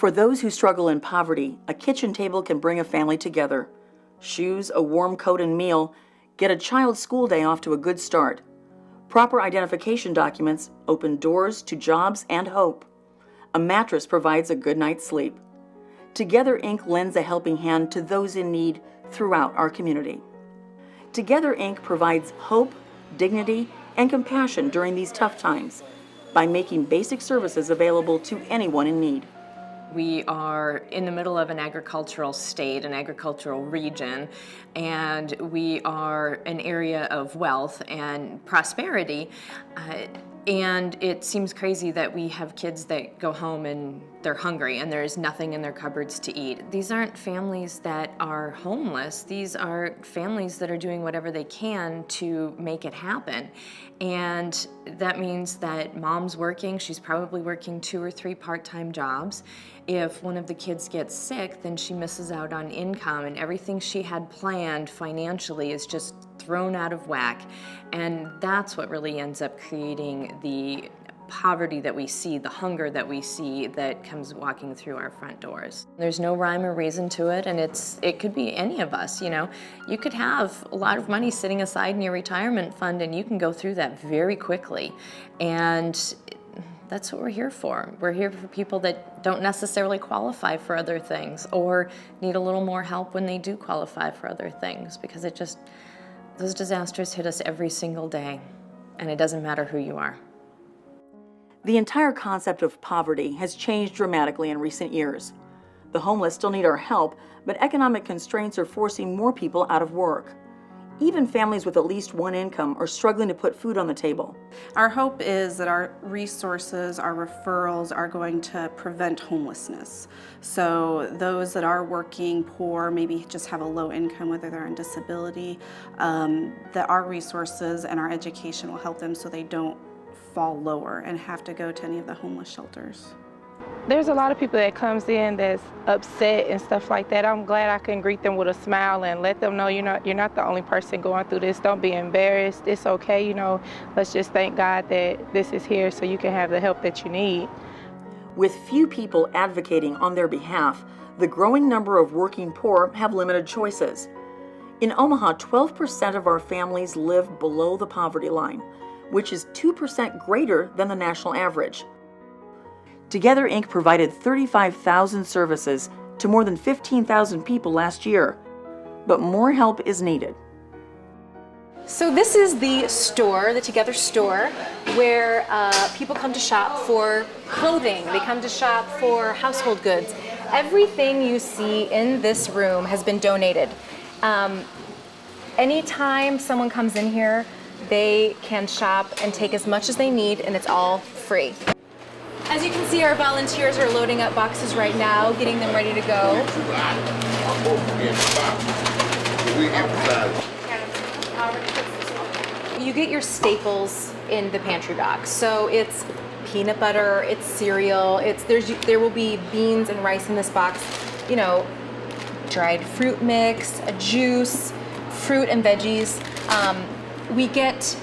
For those who struggle in poverty, a kitchen table can bring a family together. Shoes, a warm coat, and meal get a child's school day off to a good start. Proper identification documents open doors to jobs and hope. A mattress provides a good night's sleep. Together Inc. lends a helping hand to those in need throughout our community. Together Inc. provides hope, dignity, and compassion during these tough times by making basic services available to anyone in need. We are in the middle of an agricultural state, an agricultural region, and we are an area of wealth and prosperity. And it seems crazy that we have kids that go home and they're hungry and there's nothing in their cupboards to eat. These aren't families that are homeless. These are families that are doing whatever they can to make it happen. And that means that mom's working. She's probably working 2 or 3 part-time jobs. If one of the kids gets sick, then she misses out on income, and everything she had planned financially is just thrown out of whack. And that's what really ends up creating the poverty that we see, the hunger that we see that comes walking through our front doors. There's no rhyme or reason to it, and it could be any of us, you know. You could have a lot of money sitting aside in your retirement fund and you can go through that very quickly. And that's what we're here for. We're here for people that don't necessarily qualify for other things or need a little more help when they do qualify for other things, because those disasters hit us every single day, and it doesn't matter who you are. The entire concept of poverty has changed dramatically in recent years. The homeless still need our help, but economic constraints are forcing more people out of work. Even families with at least one income are struggling to put food on the table. Our hope is that our resources, our referrals are going to prevent homelessness. So those that are working poor, maybe just have a low income, whether they're on disability, that our resources and our education will help them so they don't fall lower and have to go to any of the homeless shelters. There's a lot of people that comes in that's upset and stuff like that. I'm glad I can greet them with a smile and let them know you're not the only person going through this. Don't be embarrassed. It's okay, you know. Let's just thank God that this is here so you can have the help that you need. With few people advocating on their behalf, the growing number of working poor have limited choices. In Omaha, 12% of our families live below the poverty line, which is 2% greater than the national average. Together Inc. provided 35,000 services to more than 15,000 people last year, but more help is needed. So this is the store, the Together store, where people come to shop for clothing, they come to shop for household goods. Everything you see in this room has been donated. Anytime someone comes in here, they can shop and take as much as they need, and it's all free. As you can see, our volunteers are loading up boxes right now, getting them ready to go. You get your staples in the pantry box. So it's peanut butter, it's cereal, there will be beans and rice in this box, you know, dried fruit mix, a juice, fruit and veggies. We get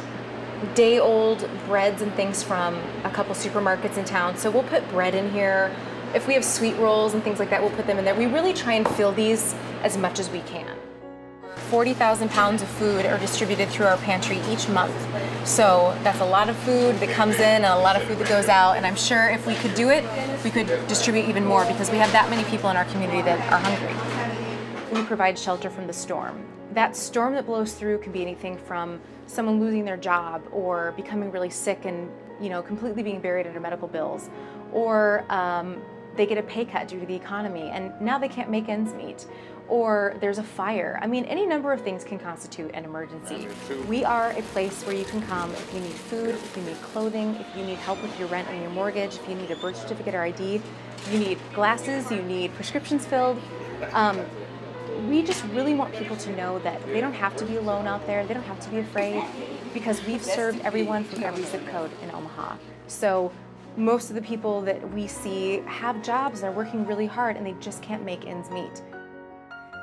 day-old breads and things from a couple supermarkets in town, so we'll put bread in here. If we have sweet rolls and things like that, we'll put them in there. We really try and fill these as much as we can. 40,000 pounds of food are distributed through our pantry each month. So that's a lot of food that comes in and a lot of food that goes out, and I'm sure if we could do it, we could distribute even more because we have that many people in our community that are hungry. We provide shelter from the storm. That storm that blows through can be anything from someone losing their job or becoming really sick and, you know, completely being buried under medical bills, or they get a pay cut due to the economy and now they can't make ends meet, or there's a fire. I mean, any number of things can constitute an emergency. We are a place where you can come if you need food, if you need clothing, if you need help with your rent or your mortgage, if you need a birth certificate or ID, you need glasses, you need prescriptions filled. We just really want people to know that they don't have to be alone out there, they don't have to be afraid, because we've served everyone from every zip code in Omaha. So most of the people that we see have jobs, they're working really hard, and they just can't make ends meet.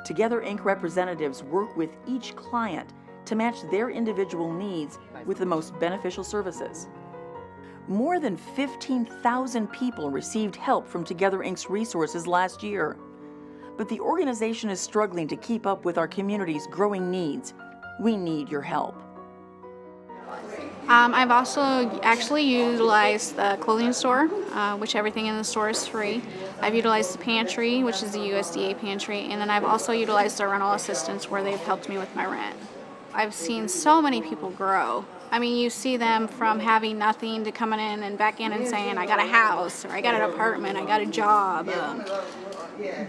Together Inc. representatives work with each client to match their individual needs with the most beneficial services. More than 15,000 people received help from Together Inc.'s resources last year. But the organization is struggling to keep up with our community's growing needs. We need your help. I've also actually utilized the clothing store, which everything in the store is free. I've utilized the pantry, which is the USDA pantry, and then I've also utilized the rental assistance where they've helped me with my rent. I've seen so many people grow. I mean, you see them from having nothing to coming in and back in and saying, I got a house, or I got an apartment, I got a job.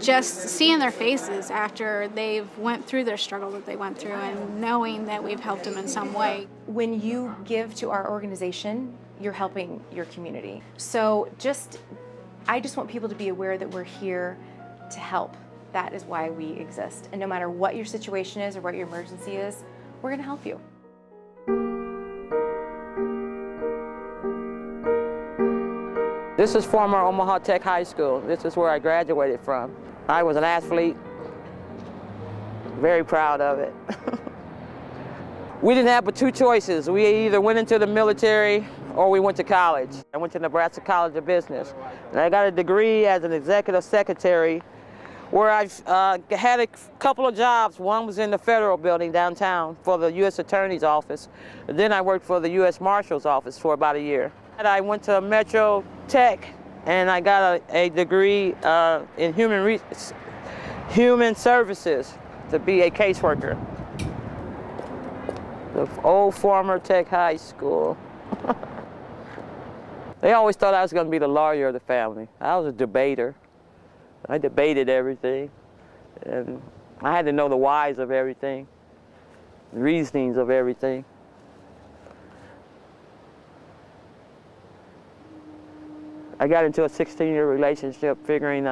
Just seeing their faces after they've went through their struggle that they went through and knowing that we've helped them in some way. When you give to our organization, you're helping your community. So I just want people to be aware that we're here to help. That is why we exist. And no matter what your situation is or what your emergency is, we're going to help you. This is former Omaha Tech High School. This is where I graduated from. I was an athlete, very proud of it. We didn't have but two choices. We either went into the military or we went to college. I went to Nebraska College of Business. And I got a degree as an executive secretary where I've had a couple of jobs. One was in the federal building downtown for the U.S. Attorney's Office. And then I worked for the U.S. Marshal's Office for about a year. I went to Metro Tech and I got a degree in human services to be a caseworker. The old former Tech High School. They always thought I was going to be the lawyer of the family. I was a debater. I debated everything, and I had to know the whys of everything, the reasonings of everything. I got into a 16-year relationship figuring,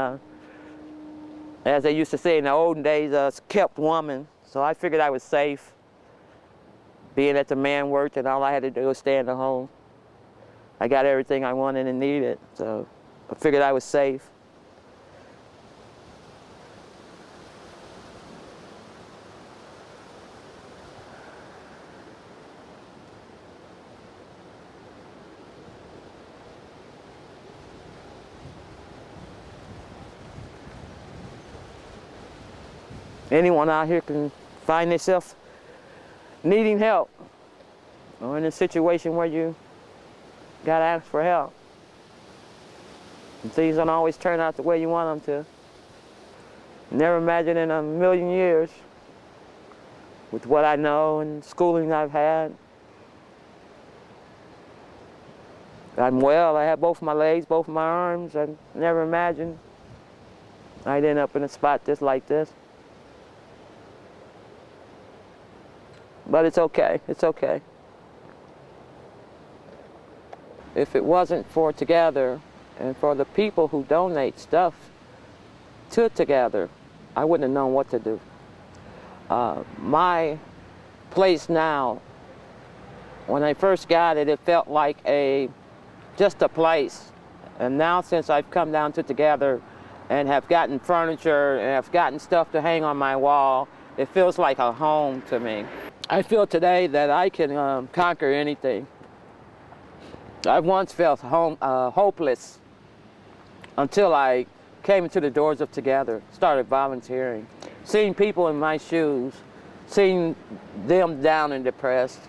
as they used to say in the olden days, a kept woman. So I figured I was safe, being that the man worked and all I had to do was stay in the home. I got everything I wanted and needed, so I figured I was safe. Anyone out here can find themselves needing help or in a situation where you gotta ask for help. And things don't always turn out the way you want them to. Never imagined in a million years, with what I know and schooling I've had. I'm well, I have both my legs, both my arms. I never imagined I'd end up in a spot just like this. But it's okay, it's okay. If it wasn't for Together and for the people who donate stuff to Together, I wouldn't have known what to do. My place now, when I first got it, it felt like just a place. And now since I've come down to Together and have gotten furniture and have gotten stuff to hang on my wall, it feels like a home to me. I feel today that I can conquer anything. I once felt hopeless until I came into the doors of Together, started volunteering, seeing people in my shoes, seeing them down and depressed.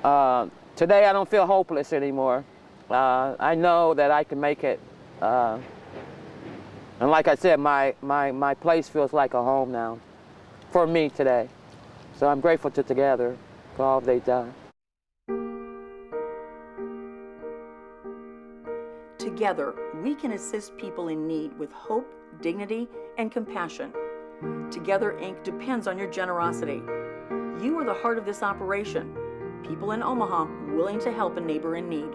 Today I don't feel hopeless anymore. I know that I can make it. And like I said, my place feels like a home now for me today. So I'm grateful to Together for all they've done. Together, we can assist people in need with hope, dignity, and compassion. Together Inc. depends on your generosity. You are the heart of this operation. People in Omaha willing to help a neighbor in need.